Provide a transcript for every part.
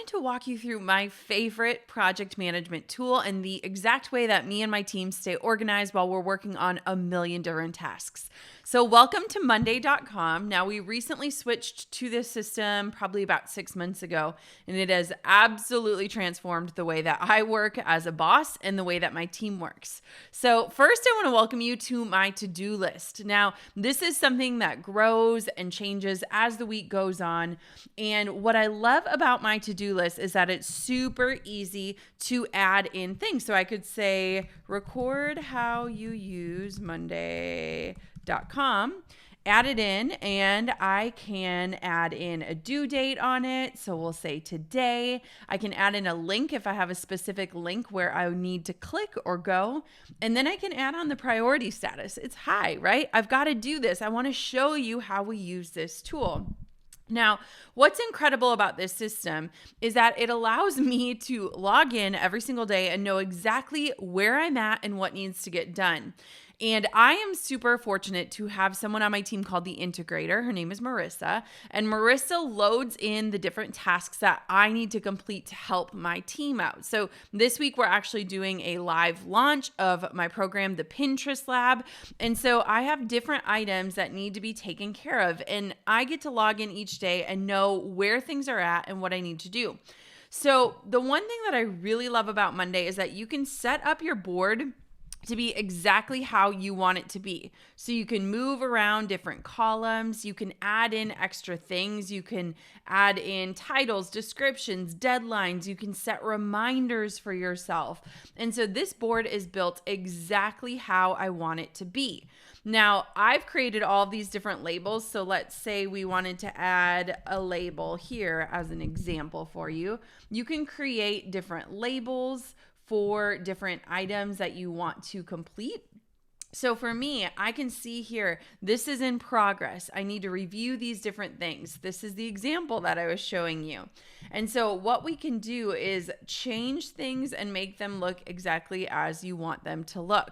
wanted to walk you through my favorite project management tool and the exact way that me and my team stay organized while we're working on a million different tasks. So welcome to Monday.com. Now, we recently switched to this system probably about 6 months ago, and it has absolutely transformed the way that I work as a boss and the way that my team works. So first, I want to welcome you to my to-do list. Now, this is something that grows and changes as the week goes on. And what I love about my to-do list is that it's super easy to add in things. So I could say, record how you use Monday.com, add it in, and I can add in a due date on it. So we'll say today. I can add in a link if I have a specific link where I need to click or go. And then I can add on the priority status. It's high, right? I've got to do this. I want to show you how we use this tool. Now, what's incredible about this system is that it allows me to log in every single day and know exactly where I'm at and what needs to get done. And I am super fortunate to have someone on my team called the integrator. Her name is Marissa. And Marissa loads in the different tasks that I need to complete to help my team out. So this week, we're actually doing a live launch of my program, the Pinterest Lab. And so I have different items that need to be taken care of. And I get to log in each day and know where things are at and what I need to do. So the one thing that I really love about Monday is that you can set up your board to be exactly how you want it to be. So you can move around different columns, you can add in extra things, you can add in titles, descriptions, deadlines, you can set reminders for yourself. And so this board is built exactly how I want it to be. Now, I've created all these different labels. So let's say we wanted to add a label here as an example for you. You can create different labels for different items that you want to complete. So for me, I can see here, this is in progress. I need to review these different things. This is the example that I was showing you. And so what we can do is change things and make them look exactly as you want them to look.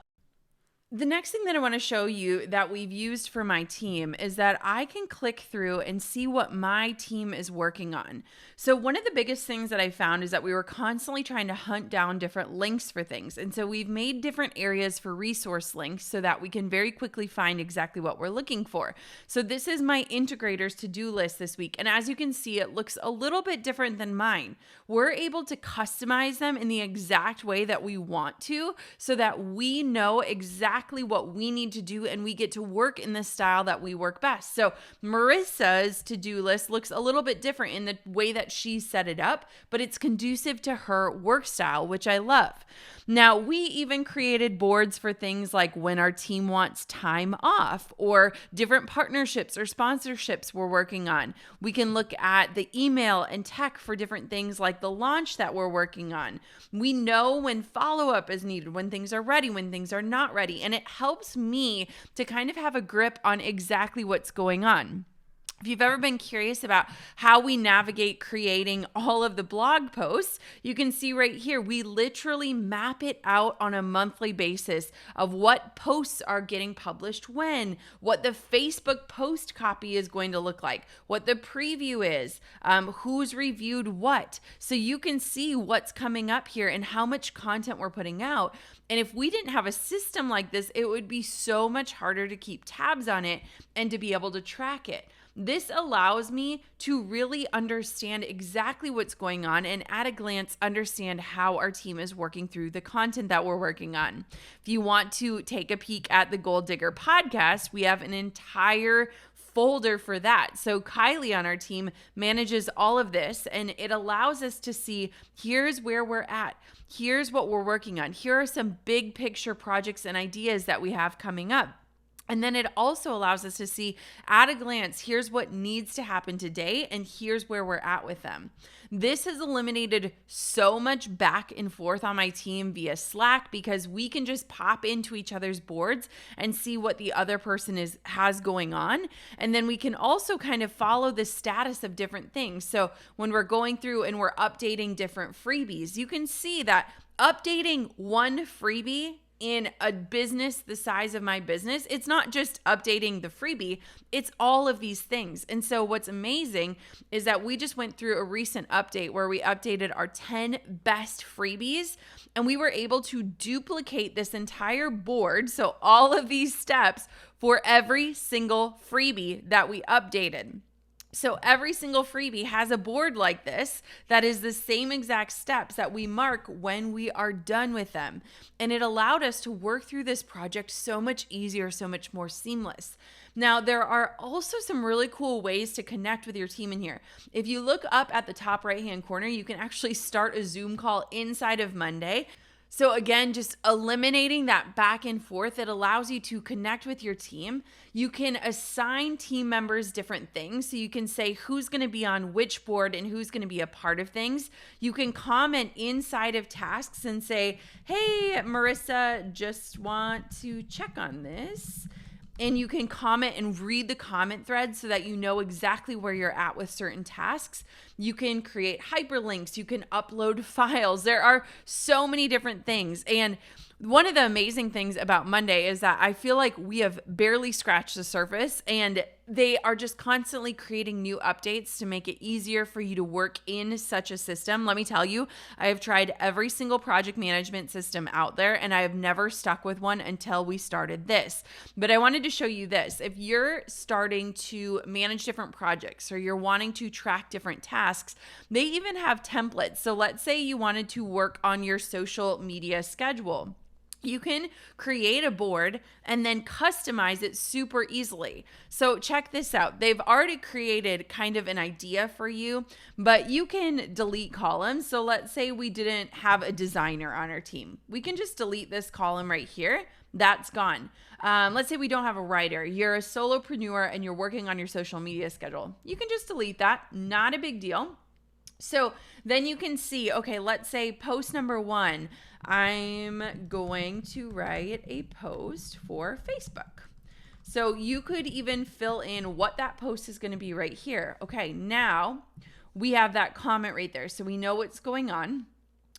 The next thing that I want to show you that we've used for my team is that I can click through and see what my team is working on. So one of the biggest things that I found is that we were constantly trying to hunt down different links for things. And so we've made different areas for resource links so that we can very quickly find exactly what we're looking for. So this is my integrator's to-do list this week. And as you can see, it looks a little bit different than mine. We're able to customize them in the exact way that we want to so that we know exactly what we need to do and we get to work in the style that we work best. So Marissa's to-do list looks a little bit different in the way that she set it up, but it's conducive to her work style, which I love. Now, we even created boards for things like when our team wants time off or different partnerships or sponsorships we're working on. We can look at the email and tech for different things like the launch that we're working on. We know when follow-up is needed, when things are ready, when things are not ready, and it helps me to kind of have a grip on exactly what's going on. If you've ever been curious about how we navigate creating all of the blog posts, you can see right here, we literally map it out on a monthly basis of what posts are getting published when, what the Facebook post copy is going to look like, what the preview is, who's reviewed what. So you can see what's coming up here and how much content we're putting out. And if we didn't have a system like this, it would be so much harder to keep tabs on it and to be able to track it. This allows me to really understand exactly what's going on and at a glance understand how our team is working through the content that we're working on. If you want to take a peek at the Goal Digger podcast, we have an entire folder for that. So Kylie on our team manages all of this, and it allows us to see here's where we're at. Here's what we're working on. Here are some big picture projects and ideas that we have coming up. And then it also allows us to see at a glance, here's what needs to happen today, and here's where we're at with them. This has eliminated so much back and forth on my team via Slack because we can just pop into each other's boards and see what the other person has going on. And then we can also kind of follow the status of different things. So when we're going through and we're updating different freebies, you can see that updating one freebie in a business the size of my business, it's not just updating the freebie, it's all of these things. And so what's amazing is that we just went through a recent update where we updated our 10 best freebies, and we were able to duplicate this entire board, so all of these steps, for every single freebie that we updated. So every single freebie has a board like this that is the same exact steps that we mark when we are done with them. And it allowed us to work through this project so much easier, so much more seamless. Now, there are also some really cool ways to connect with your team in here. If you look up at the top right-hand corner, you can actually start a Zoom call inside of Monday. So again, just eliminating that back and forth, it allows you to connect with your team. You can assign team members different things. So you can say who's going to be on which board and who's going to be a part of things. You can comment inside of tasks and say, hey, Marissa, just want to check on this. And you can comment and read the comment thread so that you know exactly where you're at with certain tasks. You can create hyperlinks. You can upload files. There are so many different things. And one of the amazing things about Monday is that I feel like we have barely scratched the surface, and they are just constantly creating new updates to make it easier for you to work in such a system. Let me tell you, I have tried every single project management system out there, and I have never stuck with one until we started this. But I wanted to show you this. If you're starting to manage different projects or you're wanting to track different tasks, they even have templates. So let's say you wanted to work on your social media schedule. You can create a board and then customize it super easily. So check this out. They've already created kind of an idea for you, but you can delete columns. So let's say we didn't have a designer on our team. We can just delete this column right here. That's gone. Let's say we don't have a writer. You're a solopreneur and you're working on your social media schedule. You can just delete that. Not a big deal. So then you can see, okay, let's say post number 1, I'm going to write a post for Facebook. So you could even fill in what that post is going to be right here. Okay, now we have that comment right there. So we know what's going on.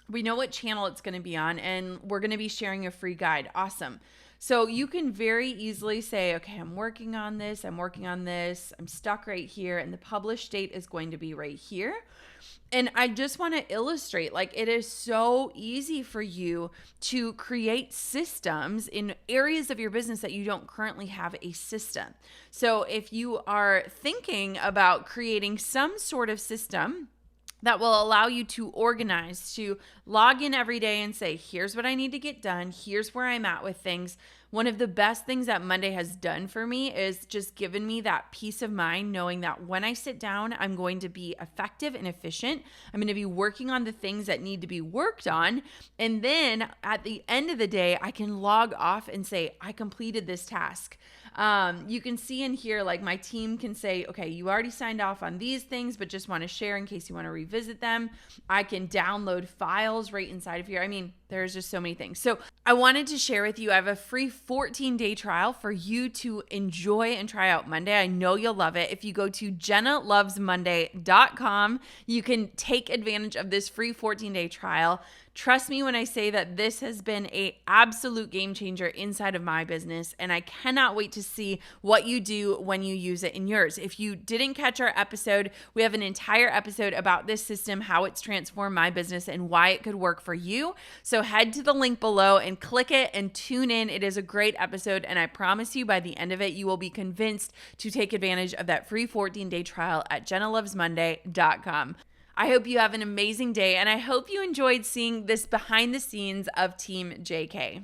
We know what channel it's going to be on, and we're going to be sharing a free guide. Awesome. So you can very easily say, okay, I'm working on this. I'm stuck right here, and the publish date is going to be right here. And I just want to illustrate, like, it is so easy for you to create systems in areas of your business that you don't currently have a system. So if you are thinking about creating some sort of system that will allow you to organize, to log in every day and say, here's what I need to get done. Here's where I'm at with things. One of the best things that Monday has done for me is just given me that peace of mind, knowing that when I sit down, I'm going to be effective and efficient. I'm going to be working on the things that need to be worked on. And then at the end of the day, I can log off and say, I completed this task. You can see in here, like, my team can say, okay, you already signed off on these things, but just want to share in case you want to revisit them. I can download files right inside of here. I mean, there's just so many things. So I wanted to share with you, I have a free 14-day trial for you to enjoy and try out Monday. I know you'll love it. If you go to jennalovesmonday.com, you can take advantage of this free 14-day trial. Trust me when I say that this has been an absolute game changer inside of my business, and I cannot wait to see what you do when you use it in yours. If you didn't catch our episode, we have an entire episode about this system, how it's transformed my business, and why it could work for you. So head to the link below and click it and tune in. It is a great episode, and I promise you by the end of it, you will be convinced to take advantage of that free 14-day trial at jennalovesmonday.com. I hope you have an amazing day, and I hope you enjoyed seeing this behind the scenes of Team JK.